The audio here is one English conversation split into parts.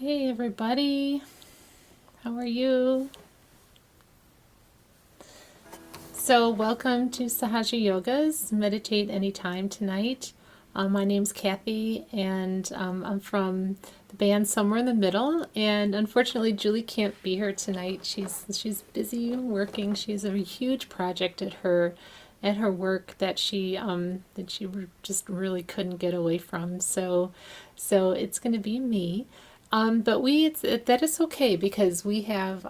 Hey everybody, how are you? So welcome to Sahaja Yoga's Meditate Anytime tonight. My name's Kathy and I'm from the band Somewhere in the Middle, and unfortunately Julie can't be here tonight. She's busy working. She has a huge project at her work that she just really couldn't get away from. So it's going to be me. But that is okay because we have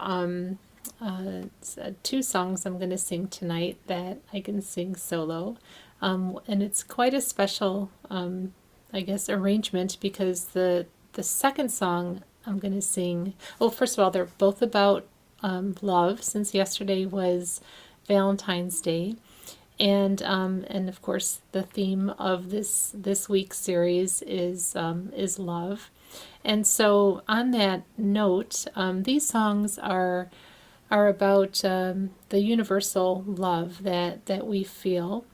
two songs I'm going to sing tonight that I can sing solo. And it's quite a special, I guess, arrangement because the second song I'm going to sing, well, first of all, they're both about love, since yesterday was Valentine's Day. And of course, the theme of this week's series is love. And so, on that note, these songs are about the universal love that we feel,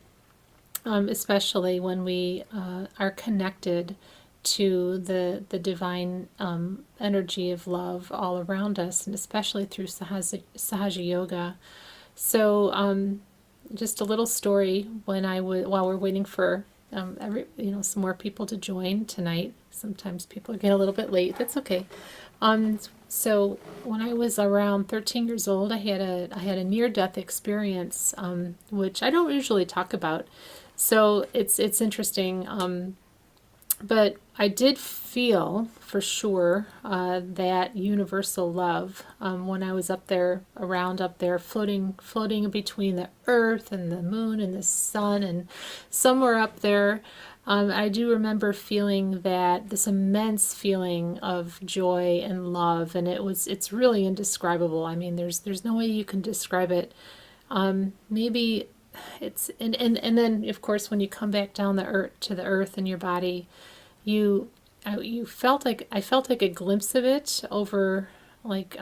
especially when we are connected to the divine energy of love all around us, and especially through Sahaja Yoga. So, just a little story while we're waiting for some more people to join tonight. Sometimes people get a little bit late. That's okay. So when I was around 13 years old, I had a near-death experience, which I don't usually talk about. So it's interesting. But I did feel for sure that universal love when I was up there, floating between the earth and the moon and the sun, and somewhere up there, I do remember feeling this immense feeling of joy and love, and it's really indescribable. I mean, there's no way you can describe it. Maybe it's and then of course when you come back down to the earth in your body, you I felt like a glimpse of it over like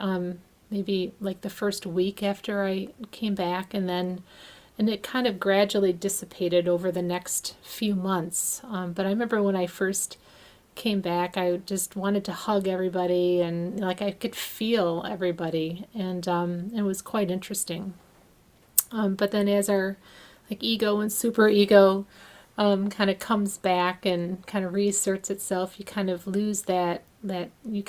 maybe like the first week after I came back, and it kind of gradually dissipated over the next few months. But I remember when I first came back, I just wanted to hug everybody, and like I could feel everybody, and it was quite interesting. But then as our like ego and super ego kind of comes back and kind of reasserts itself, you kind of lose that, like you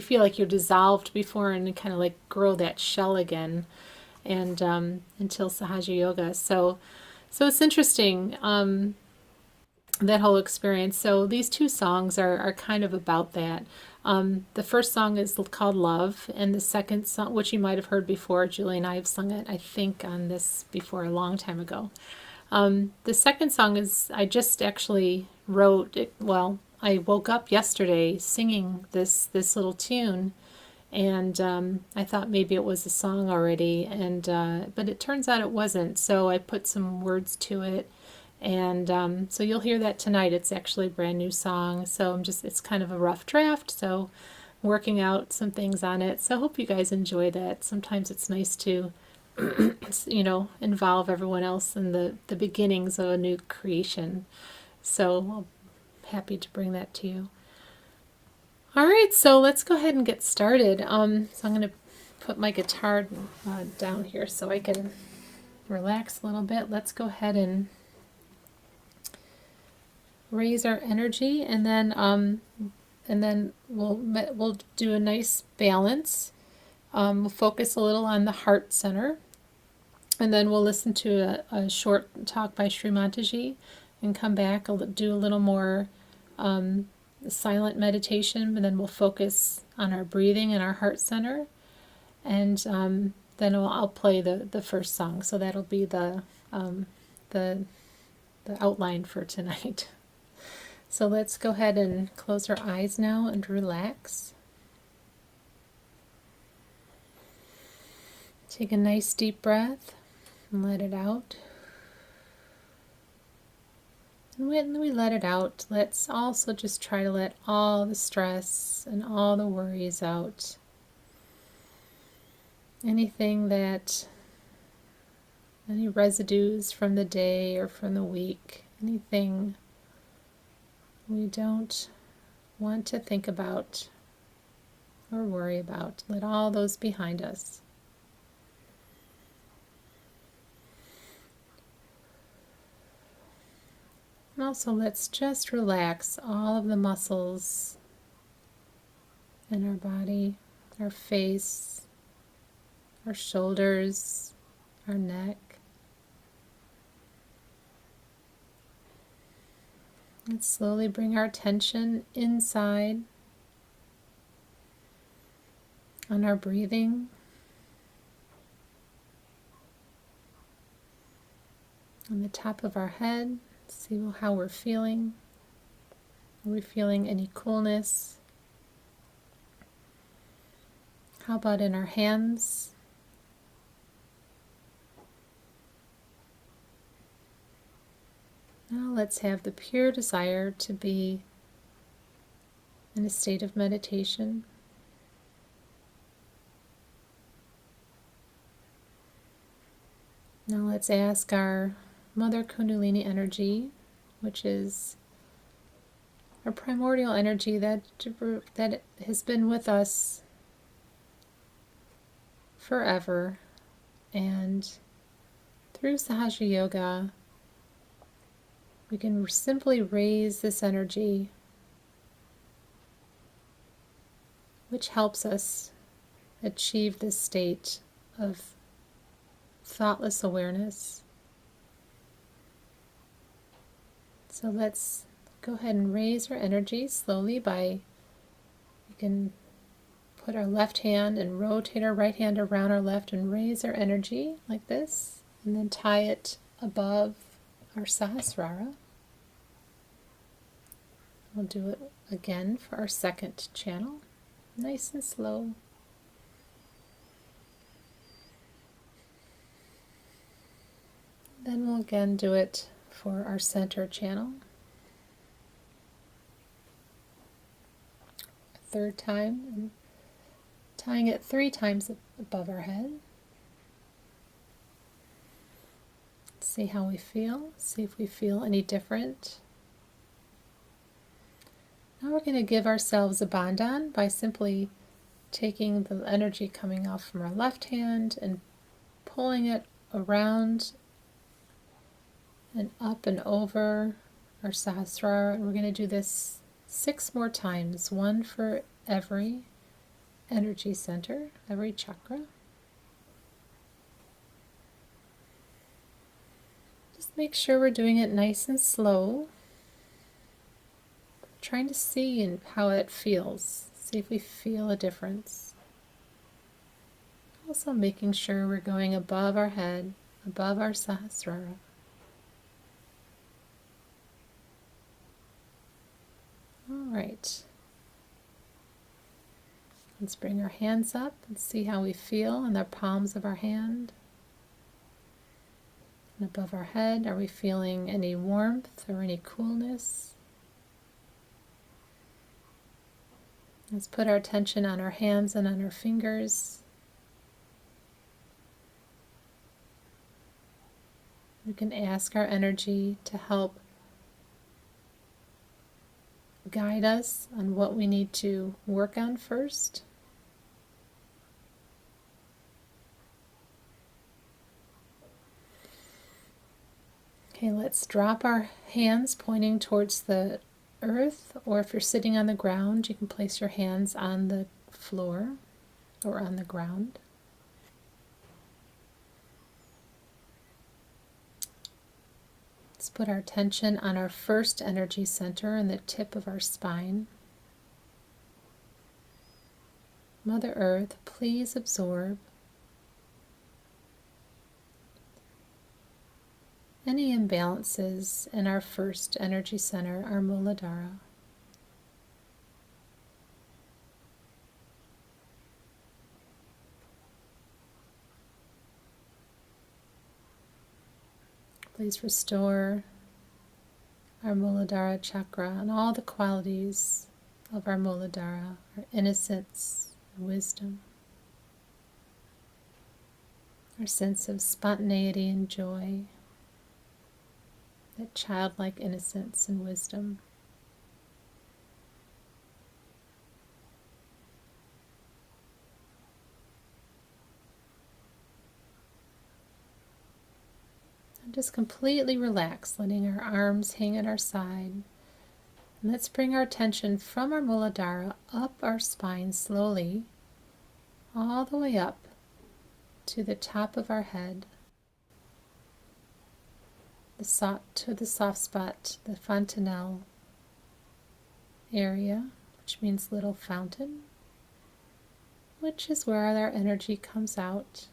feel like you're dissolved before, and you kind of like grow that shell again, and until Sahaja Yoga. So it's interesting, that whole experience. So these two songs are kind of about that. The first song is called Love, and the second song, which you might have heard before, Julie and I have sung it, I think, on this before a long time ago. The second song is, I just actually wrote it, well, I woke up yesterday singing this little tune, and I thought maybe it was a song already, and but it turns out it wasn't, so I put some words to it, and so you'll hear that tonight. It's actually a brand new song, so it's kind of a rough draft, so I'm working out some things on it, so I hope you guys enjoy that. Sometimes it's nice to involve everyone else in the beginnings of a new creation. So I'm happy to bring that to you. All right, so let's go ahead and get started. So I'm going to put my guitar down here so I can relax a little bit. Let's go ahead and raise our energy, and then we'll do a nice balance. We'll focus a little on the heart center, and then we'll listen to a short talk by Sri Mataji, and come back. I'll do a little more silent meditation, and then we'll focus on our breathing and our heart center, and then I'll play the first song. So that'll be the the outline for tonight. So let's go ahead and close our eyes now and relax. Take a nice deep breath and let it out. And when we let it out, let's also just try to let all the stress and all the worries out. Anything that, any residues from the day or from the week, anything we don't want to think about or worry about, let all those behind us. And also, let's just relax all of the muscles in our body, our face, our shoulders, our neck. And slowly bring our attention inside on our breathing. On the top of our head, see how we're feeling. Are we feeling any coolness? How about in our hands? Now let's have the pure desire to be in a state of meditation. Now let's ask our Mother Kundalini energy, which is our primordial energy that has been with us forever, and through Sahaja Yoga we can simply raise this energy, which helps us achieve this state of thoughtless awareness. So let's go ahead and raise our energy slowly we can put our left hand and rotate our right hand around our left and raise our energy like this, and then tie it above our Sahasrara. We'll do it again for our second channel, nice and slow. Then we'll again do it for our center channel. Third time, and tying it 3 times above our head. See how we feel. See if we feel any different. Now we're going to give ourselves a bandhan by simply taking the energy coming off from our left hand and pulling it around and up and over our Sahasrara. And we're going to do this 6 more times, 1 for every energy center, every chakra. Just make sure we're doing it nice and slow, trying to see how it feels. See if we feel a difference. Also making sure we're going above our head, above our Sahasrara. All right. Let's bring our hands up and see how we feel in the palms of our hand. And above our head, are we feeling any warmth or any coolness? Let's put our attention on our hands and on our fingers. We can ask our energy to help guide us on what we need to work on first. Okay, let's drop our hands pointing towards the earth, or if you're sitting on the ground, you can place your hands on the floor or on the ground. Let's put our attention on our first energy center and the tip of our spine. Mother Earth, please absorb any imbalances in our first energy center, our Muladhara. Please restore our Muladhara chakra and all the qualities of our Muladhara, our innocence and wisdom, our sense of spontaneity and joy, that childlike innocence and wisdom. And just completely relax, letting our arms hang at our side. And let's bring our attention from our Muladhara up our spine slowly, all the way up to the top of our head, to the soft spot, the fontanelle area, which means little fountain, which is where our energy comes out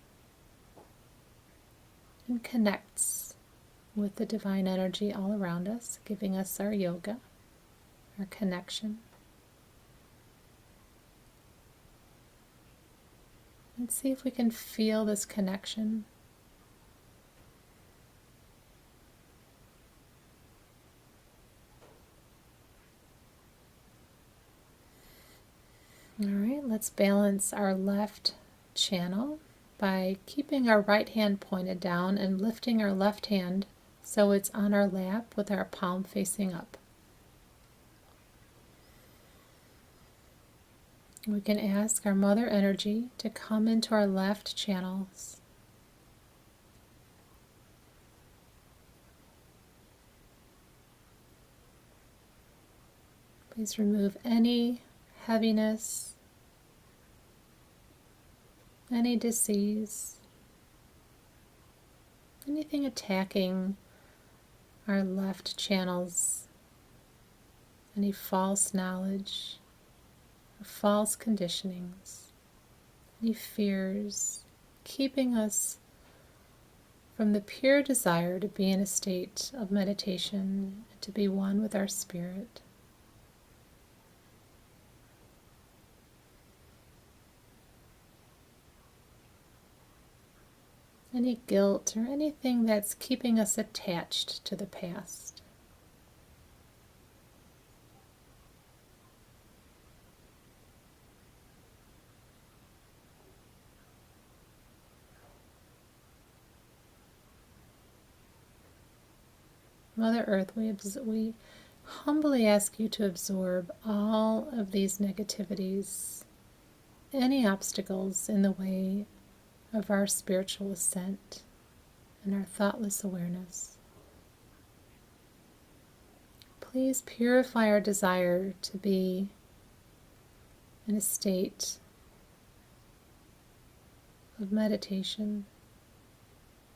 and connects with the divine energy all around us, giving us our yoga, our connection. And see if we can feel this connection. All right, let's balance our left channel by keeping our right hand pointed down and lifting our left hand so it's on our lap with our palm facing up. We can ask our mother energy to come into our left channels. Please remove any heaviness, any disease, anything attacking our left channels, any false knowledge, or false conditionings, any fears, keeping us from the pure desire to be in a state of meditation, to be one with our spirit. Any guilt or anything that's keeping us attached to the past. Mother Earth, we humbly ask you to absorb all of these negativities, any obstacles in the way of our spiritual ascent and our thoughtless awareness. Please purify our desire to be in a state of meditation,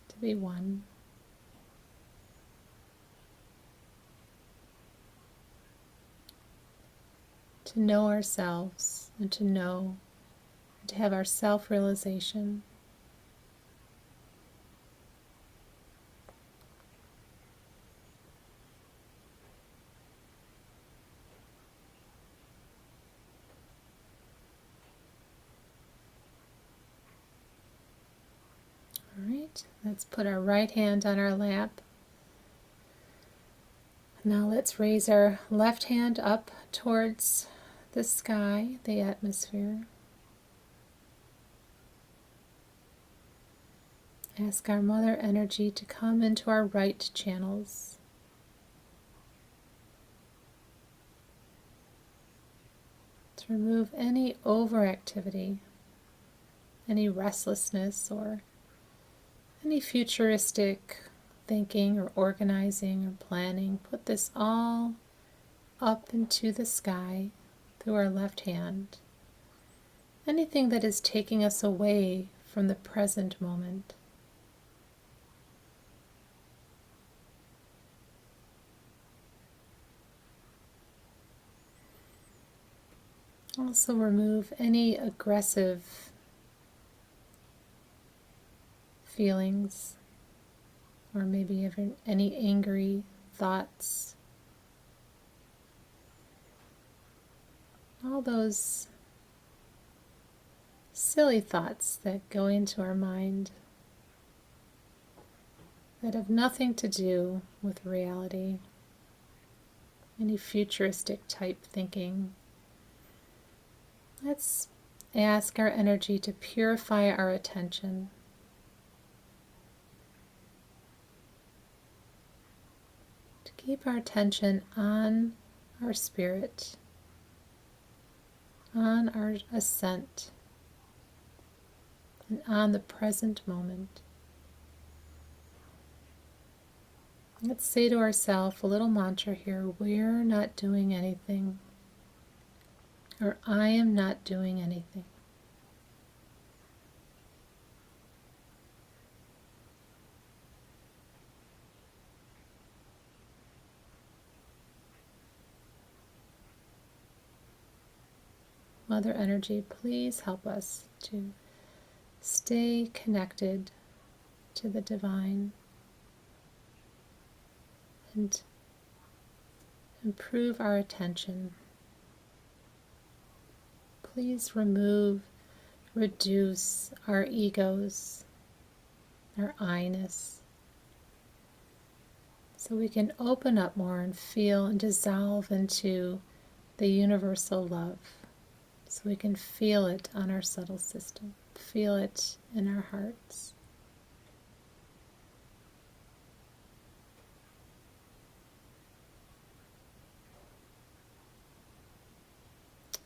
to be one. To know ourselves and to have our self-realization. All right, let's put our right hand on our lap. Now let's raise our left hand up towards the sky, the atmosphere. Ask our mother energy to come into our right channels. To remove any overactivity, any restlessness, or any futuristic thinking or organizing or planning. Put this all up into the sky through our left hand. Anything that is taking us away from the present moment. Also remove any aggressive feelings, or maybe even any angry thoughts. All those silly thoughts that go into our mind that have nothing to do with reality, any futuristic type thinking. Let's ask our energy to purify our attention. To keep our attention on our spirit, on our ascent, and on the present moment. Let's say to ourselves a little mantra here: we're not doing anything, or I am not doing anything. Mother Energy, please help us to stay connected to the divine and improve our attention. Please reduce our egos, our I-ness, so we can open up more and feel and dissolve into the universal love. So we can feel it on our subtle system, feel it in our hearts.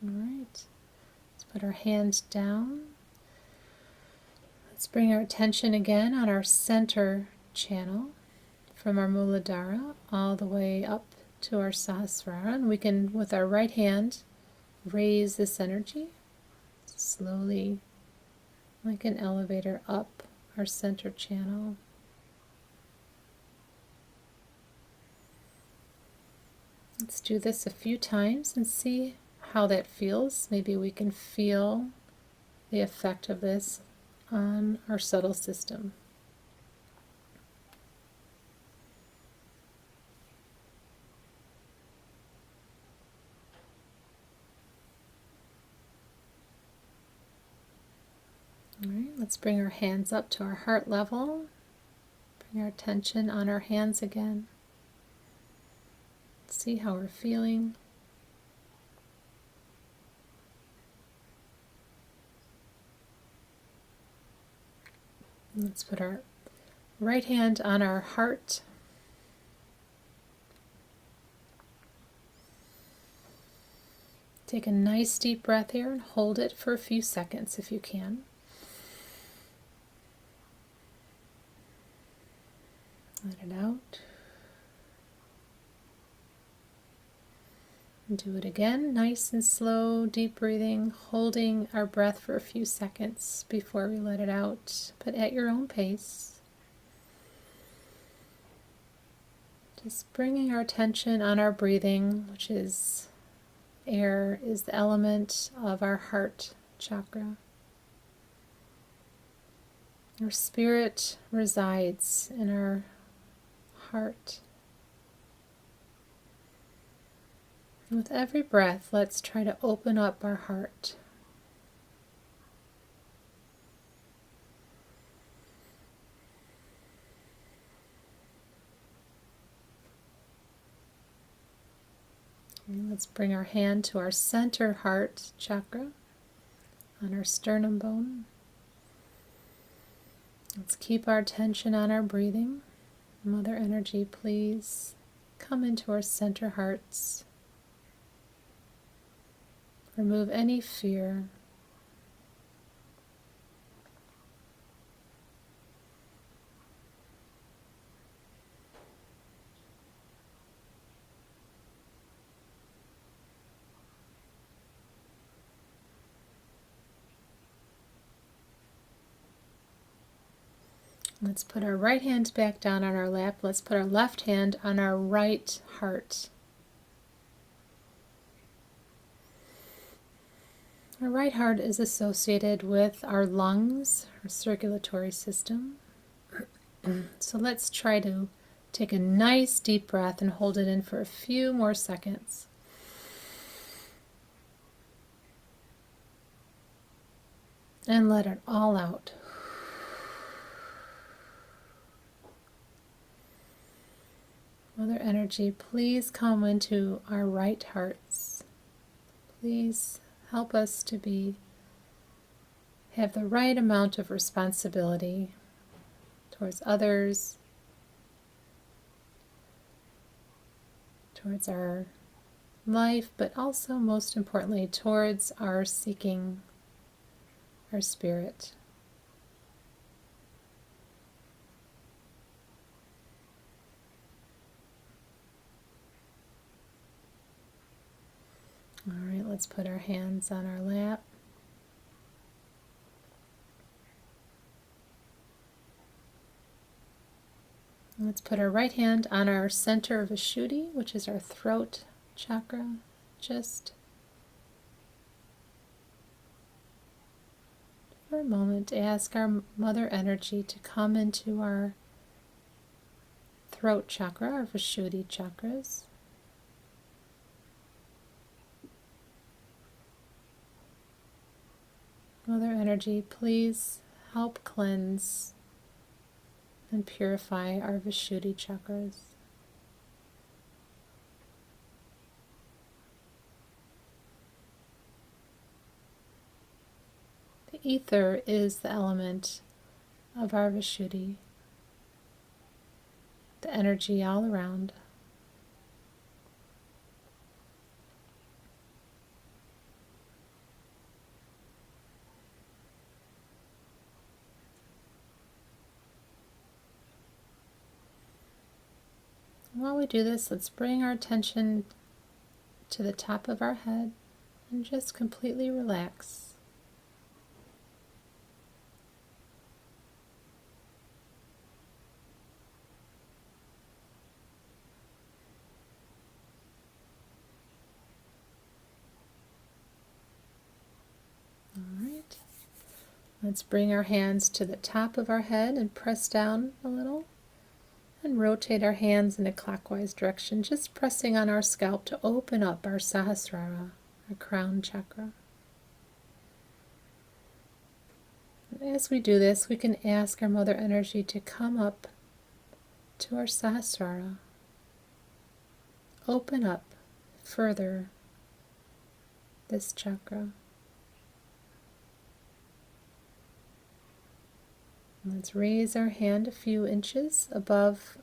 All right, let's put our hands down. Let's bring our attention again on our center channel from our Muladhara all the way up to our Sahasrara. And we can, with our right hand, raise this energy slowly, like an elevator, up our center channel. Let's do this a few times and see how that feels. Maybe we can feel the effect of this on our subtle system. All right, let's bring our hands up to our heart level. Bring our attention on our hands again. See how we're feeling. Let's put our right hand on our heart. Take a nice deep breath here and hold it for a few seconds if you can. Let it out. And do it again, nice and slow, deep breathing, holding our breath for a few seconds before we let it out, but at your own pace. Just bringing our attention on our breathing, which is air, is the element of our heart chakra. Our spirit resides in our heart. And with every breath, let's try to open up our heart. And let's bring our hand to our center heart chakra on our sternum bone. Let's keep our attention on our breathing. Mother Energy, please come into our center hearts. Remove any fear. Let's put our right hand back down on our lap. Let's put our left hand on our right heart. Our right heart is associated with our lungs, our circulatory system. So let's try to take a nice deep breath and hold it in for a few more seconds. And let it all out. Mother Energy, please come into our right hearts. Please help us to have the right amount of responsibility towards others, towards our life, but also most importantly towards our seeking our spirit. All right, let's put our hands on our lap. Let's put our right hand on our center of Vishuddhi, which is our throat chakra. Just for a moment, ask our Mother Energy to come into our throat chakra, our Vishuddhi chakras. Mother Energy, please help cleanse and purify our Vishuddhi chakras. The ether is the element of our Vishuddhi, the energy all around. While we do this, let's bring our attention to the top of our head and just completely relax. All right. Let's bring our hands to the top of our head and press down a little. And rotate our hands in a clockwise direction, just pressing on our scalp to open up our Sahasrara, our crown chakra. And as we do this, we can ask our Mother Energy to come up to our Sahasrara, open up further this chakra. Let's raise our hand a few inches above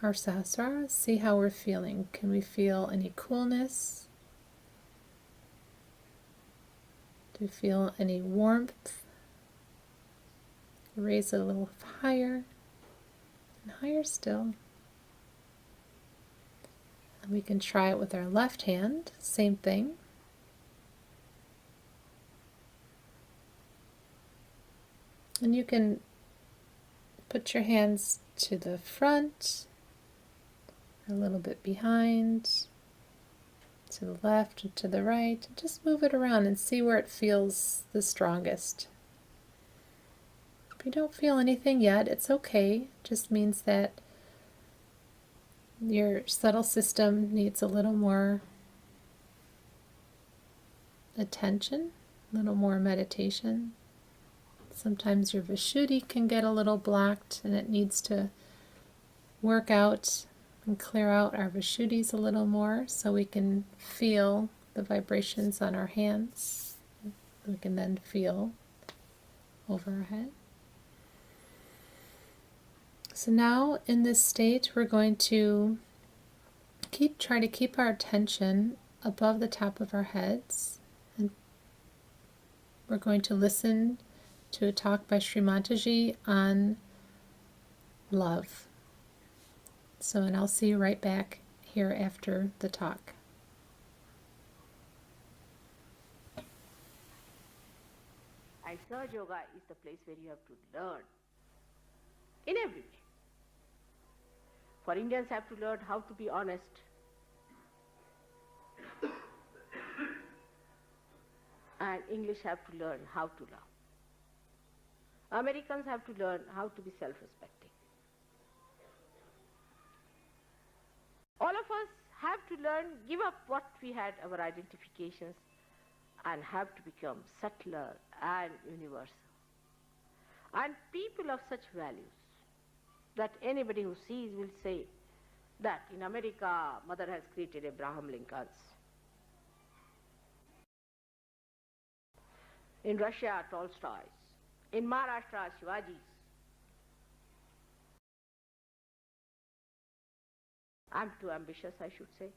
our Sahasrara. See how we're feeling. Can we feel any coolness? Do we feel any warmth? Raise it a little higher and higher still. And we can try it with our left hand. Same thing. And you can put your hands to the front, a little bit behind, to the left and to the right. Just move it around and see where it feels the strongest. If you don't feel anything yet, it's okay. It just means that your subtle system needs a little more attention, a little more meditation. Sometimes your Vishuddhi can get a little blocked and it needs to work out and clear out our Vishuddhis a little more so we can feel the vibrations on our hands. We can then feel over our head. So now in this state we're going to try to keep our attention above the top of our heads, and we're going to listen to a talk by Sri Mataji on love. So, and I'll see you right back here after the talk. And Sahaja Yoga is the place where you have to learn in every way. For Indians have to learn how to be honest. And English have to learn how to love. Americans have to learn how to be self-respecting. to learn, give up what we had, our identifications, and have to become subtler and universal. And people of such values that anybody who sees will say that in America, Mother has created Abraham Lincolns. In Russia, Tolstoy's. In Maharashtra, Shivaji's. I'm too ambitious, I should say.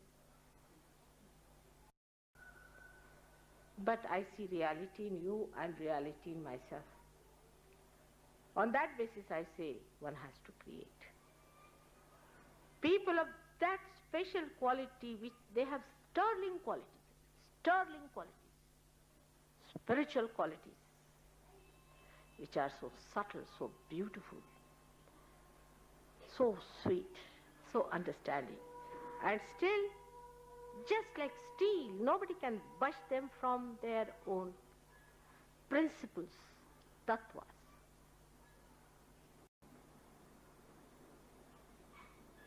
But I see reality in you and reality in myself. On that basis, I say one has to create. People of that special quality, which they have sterling qualities, spiritual qualities, which are so subtle, so beautiful, so sweet, so understanding, and still, just like steel, nobody can budge them from their own principles, tattvas.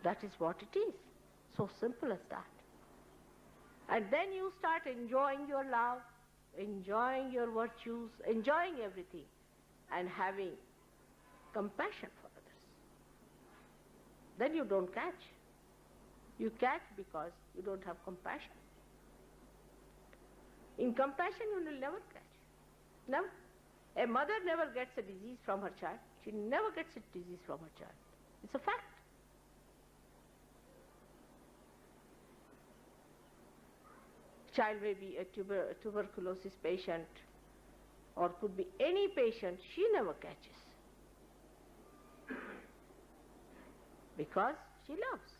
That is what it is. So simple as that. And then you start enjoying your love, enjoying your virtues, enjoying everything, and having compassion for others. Then you don't catch. You catch because you don't have compassion. In compassion, you will never catch. Never. A mother never gets a disease from her child. She never gets a disease from her child. It's a fact. Child may be a tuberculosis patient or could be any patient, she never catches. Because she loves.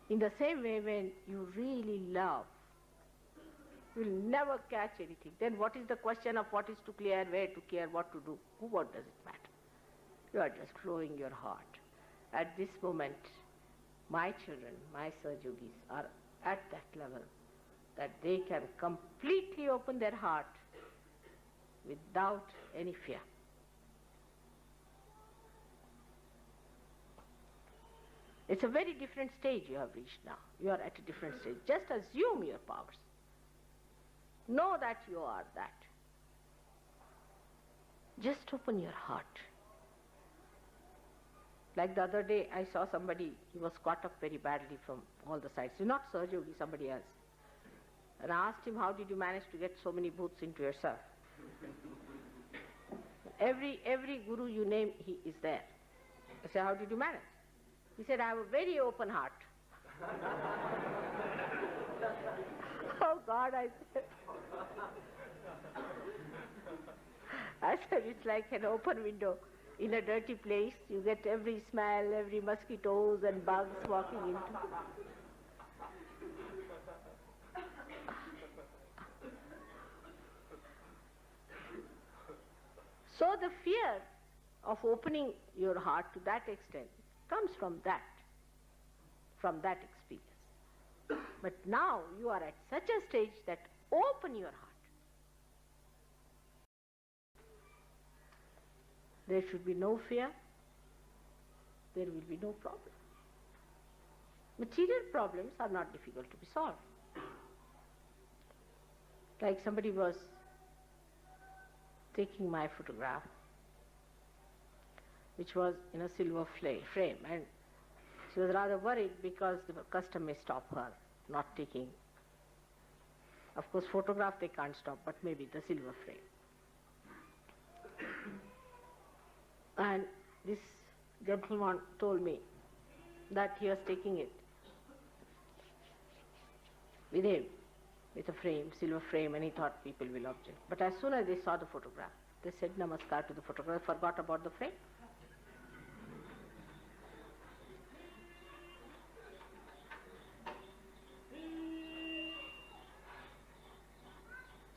In the same way, when you really love, you will never catch anything. Then what is the question of what is to clear, where to care, what to do? What does it matter? You are just flowing your heart. At this moment, my children, my Sahajogis are at that level that they can completely open their heart without any fear. It's a very different stage you have reached now. You are at a different stage. Just assume your powers. Know that you are that. Just open your heart. Like the other day, I saw somebody, he was caught up very badly from all the sides. Not Sahajogi, somebody else. And I asked him, how did you manage to get so many booths into yourself? Every guru you name, he is there. I said, how did you manage? He said, I have a very open heart. Oh God, I said. I said, it's like an open window. In a dirty place, you get every smell, every mosquitoes and bugs walking into. So the fear of opening your heart to that extent comes from that experience. But now you are at such a stage that open your heart. There should be no fear. There will be no problem. Material problems are not difficult to be solved. Like somebody was taking my photograph, which was in a silver frame, and she was rather worried because the custom may stop her not taking. Of course, photograph they can't stop, but maybe the silver frame. And this gentleman told me that he was taking it with him, with a frame, silver frame, and he thought people will object. But as soon as they saw the photograph, they said namaskar to the photograph, forgot about the frame.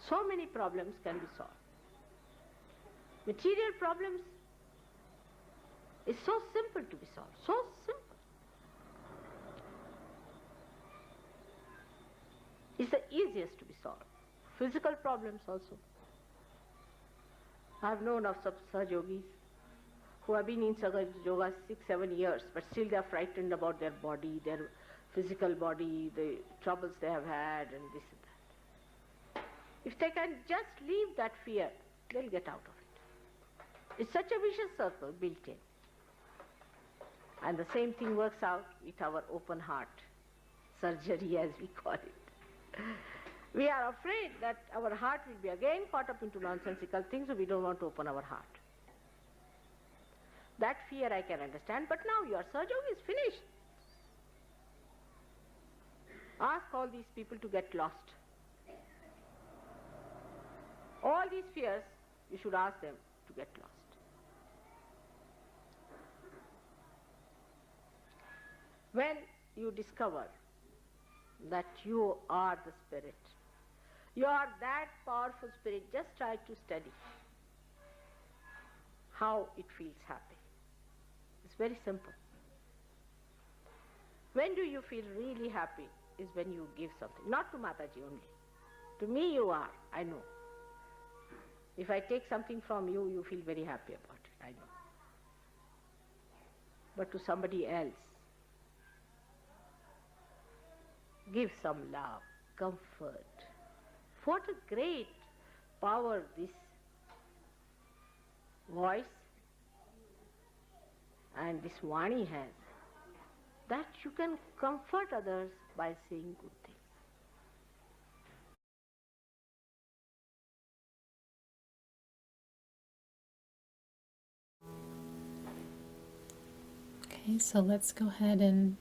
So many problems can be solved. Material problems is so simple to be solved, so simple. It's the easiest to be solved. Physical problems also. I have known of some Sahajogis who have been in yoga 6-7 years, but still they are frightened about their body, their physical body, the troubles they have had, and this and that. If they can just leave that fear, they'll get out of it. It's such a vicious circle built in. And the same thing works out with our open heart surgery, as we call it. We are afraid that our heart will be again caught up into nonsensical things, so we don't want to open our heart. That fear I can understand, but now your surgery is finished. Ask all these people to get lost. All these fears, you should ask them to get lost. When you discover that you are the spirit, you are that powerful spirit, just try to study how it feels happy. It's very simple. When do you feel really happy is when you give something. Not to Mataji only. To me you are, I know. If I take something from you, you feel very happy about it, I know. But to somebody else, give some love, comfort. What a great power this voice and this Vani has, that you can comfort others by saying good things. Okay, so let's go ahead and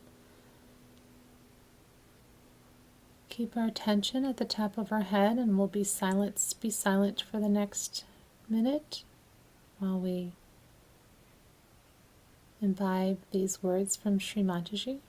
keep our attention at the top of our head, and we'll be silent for the next minute while we imbibe these words from Sri Mataji.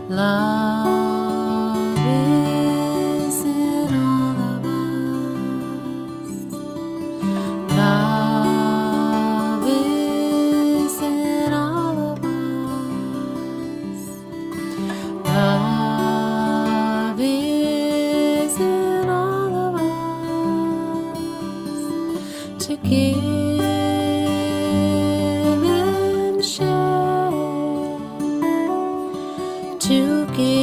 Love is in all of us. Love is in all of us. Love is in all of us. To give and share. To give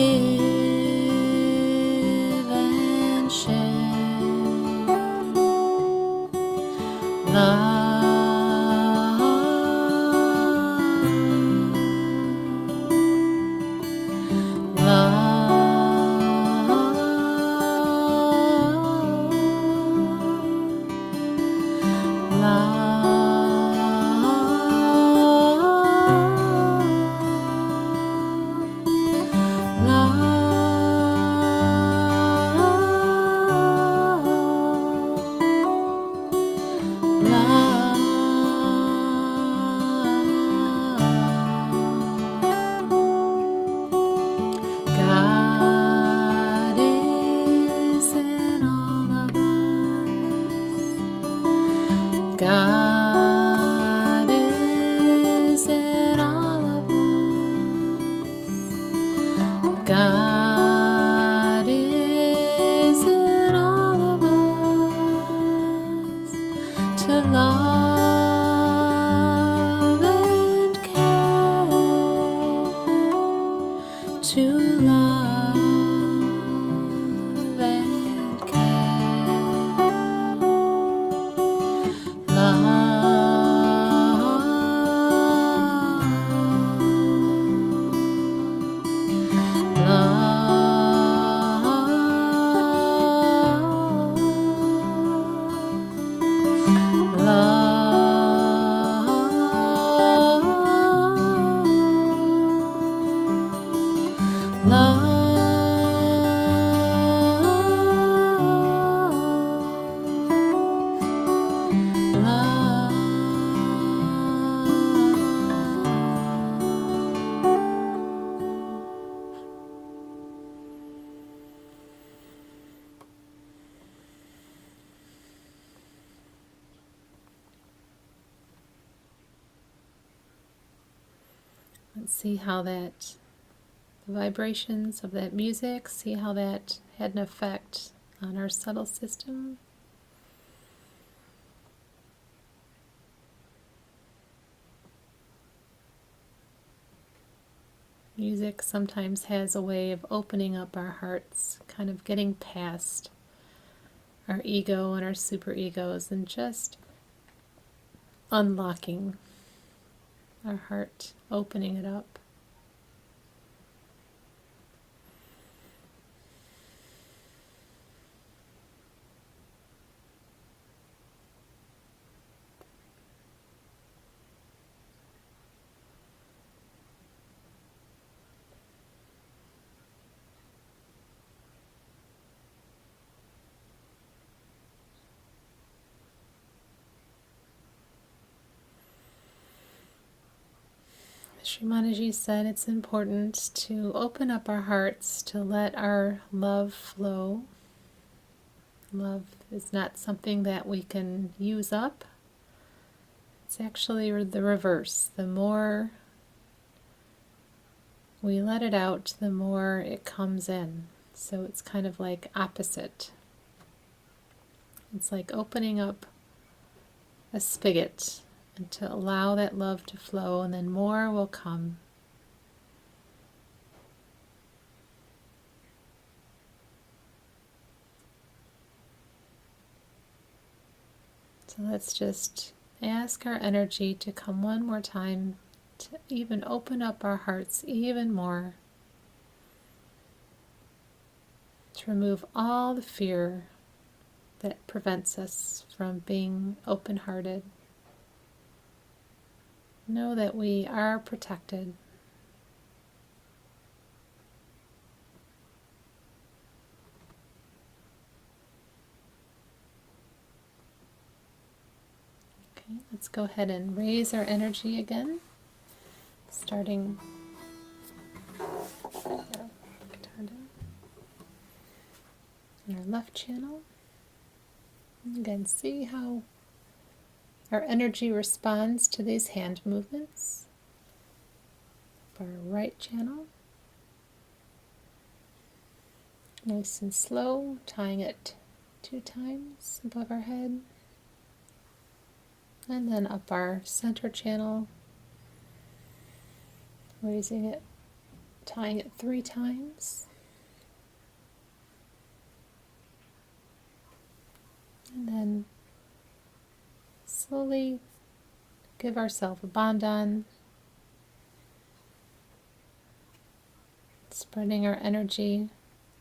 Let's see how that, the vibrations of that music, see how that had an effect on our subtle system. Music sometimes has a way of opening up our hearts, kind of getting past our ego and our superegos and just unlocking our heart, opening it up. Sri Mataji said it's important to open up our hearts, to let our love flow. Love is not something that we can use up. It's actually the reverse. The more we let it out, the more it comes in. So it's kind of like opposite. It's like opening up a spigot and to allow that love to flow, and then more will come. So let's just ask our energy to come one more time, to even open up our hearts even more, to remove all the fear that prevents us from being open-hearted. Know that we are protected. Okay, let's go ahead and raise our energy again, starting guitar down in our left channel. And again, see how our energy responds to these hand movements. Our right channel. Nice and slow, tying it 2 times above our head. And then up our center channel, raising it, tying it 3 times. And then slowly give ourselves a bandhan, spreading our energy.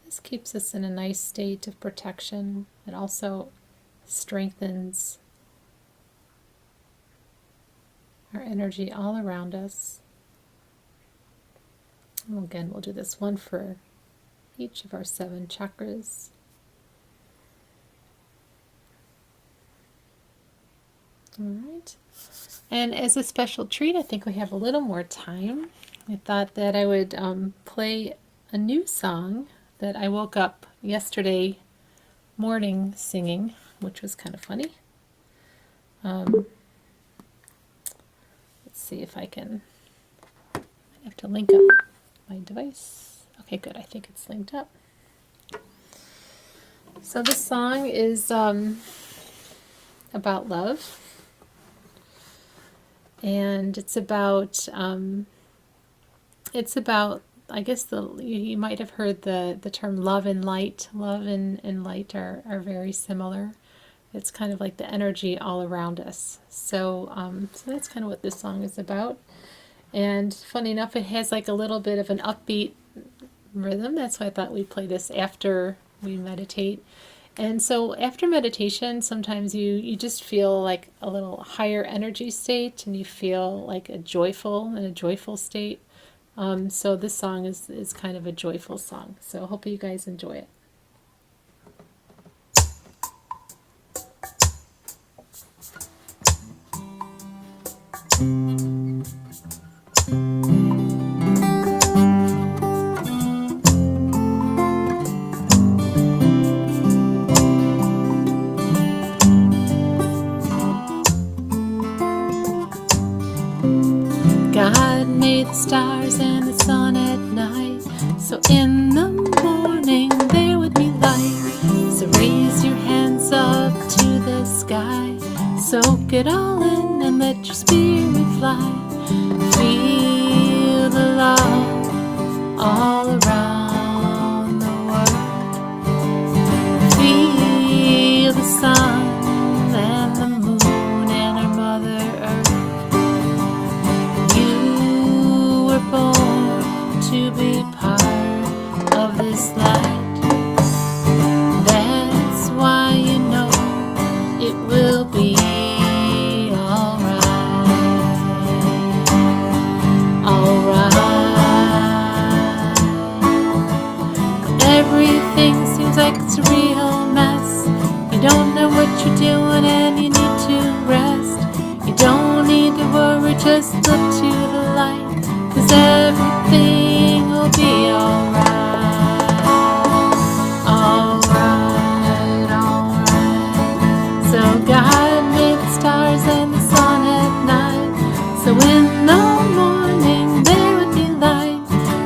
This keeps us in a nice state of protection. It also strengthens our energy all around us. And again, we'll do this one for each of our 7 chakras. All right. And as a special treat, I think we have a little more time. I thought that I would play a new song that I woke up yesterday morning singing, which was kind of funny. Let's see if I can. I have to link up my device. Okay, good. I think it's linked up. So this song is about love. And it's about, I guess you might have heard the term love and light. Love and light are very similar. It's kind of like the energy all around us. So that's kind of what this song is about. And funny enough, it has like a little bit of an upbeat rhythm. That's why I thought we'd play this after we meditate. And so after meditation, sometimes you just feel like a little higher energy state, and you feel like in a joyful state. So this song is kind of a joyful song. So I hope you guys enjoy it. God made the stars and the sun at night, so in the morning there would be light. So raise your hands up to the sky, soak it all in and let your spirit fly. Feel the love all around the world. Feel the sun and the moon and our Mother Earth. You were born to be part of this light. That's why you know it will be alright. Everything seems like it's a real mess. You don't know what you're doing and you need to rest. You don't need to worry, just look to the light, 'cause everything will be alright. Alright, alright. So God made the stars and the sun at night, so in the morning there would be light.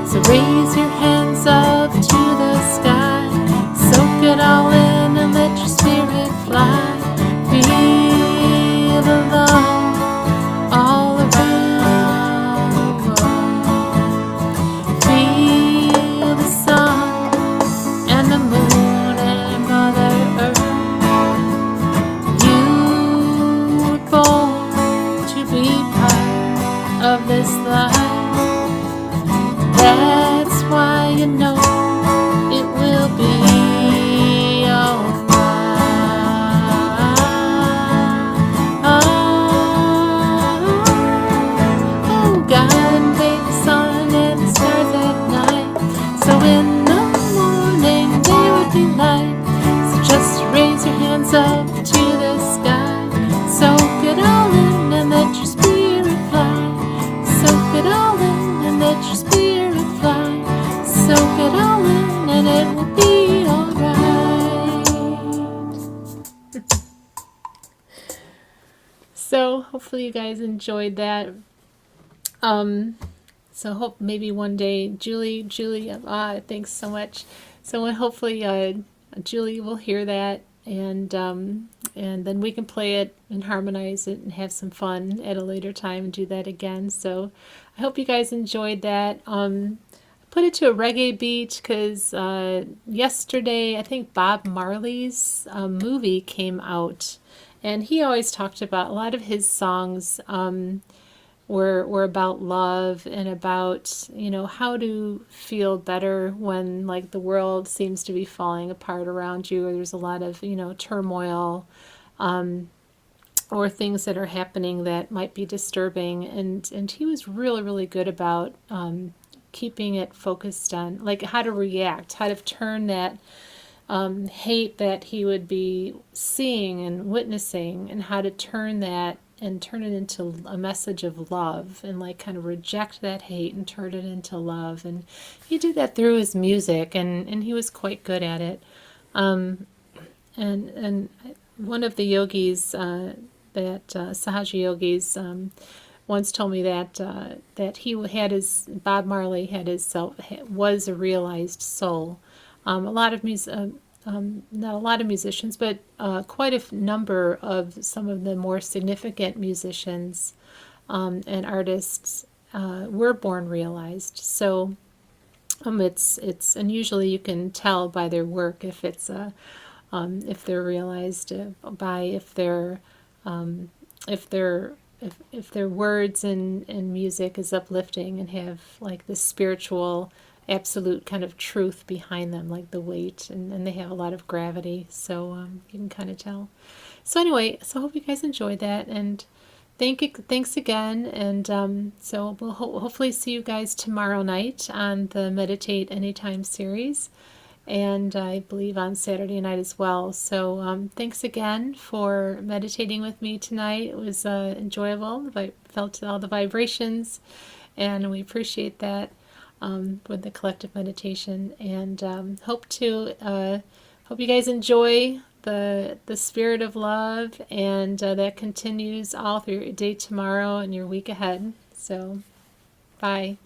So raise your hands up to the sky, soak it all in and let your spirit fly. Feel the love all around the world. Feel the sun and the moon and Mother Earth. You were born to be part of this life. That's why you know it will be alright. Oh, God made the sun and the stars at night, so in the morning there would be light. So just raise your hands up to the sky, soak it all in and let your spirit fly. Soak it all in and let your spirit fly. Soak it all in and it will be alright. So hopefully you guys enjoyed that. So hope maybe one day Julie, thanks so much. So hopefully Julie will hear that, and then we can play it and harmonize it and have some fun at a later time and do that again. So I hope you guys enjoyed that. Put it to a reggae beat because yesterday I think Bob Marley's movie came out, and he always talked about a lot of his songs were about love and about, you know, how to feel better when like the world seems to be falling apart around you, or there's a lot of, you know, turmoil or things that are happening that might be disturbing, and he was really, really good about keeping it focused on like how to react, how to turn that hate that he would be seeing and witnessing, and how to turn that and turn it into a message of love, and like kind of reject that hate and turn it into love. And he did that through his music, and he was quite good at it. And one of the yogis that Sahaja yogis once told me that that he had his Bob Marley had his self was a realized soul. A lot of not a lot of musicians, but quite a number of some of the more significant musicians and artists were born realized. So it's and usually you can tell by their work if it's if they're realized by if their words and music is uplifting and have like this spiritual absolute kind of truth behind them, like the weight, and they have a lot of gravity, so you can kind of tell. So anyway, so I hope you guys enjoyed that, and thanks again, and so we'll hopefully see you guys tomorrow night on the Meditate Anytime series, and I believe on Saturday night as well. So thanks again for meditating with me tonight. It was enjoyable. I felt all the vibrations, and we appreciate that with the collective meditation. And hope you guys enjoy the spirit of love, and that continues all through your day tomorrow and your week ahead. So Bye.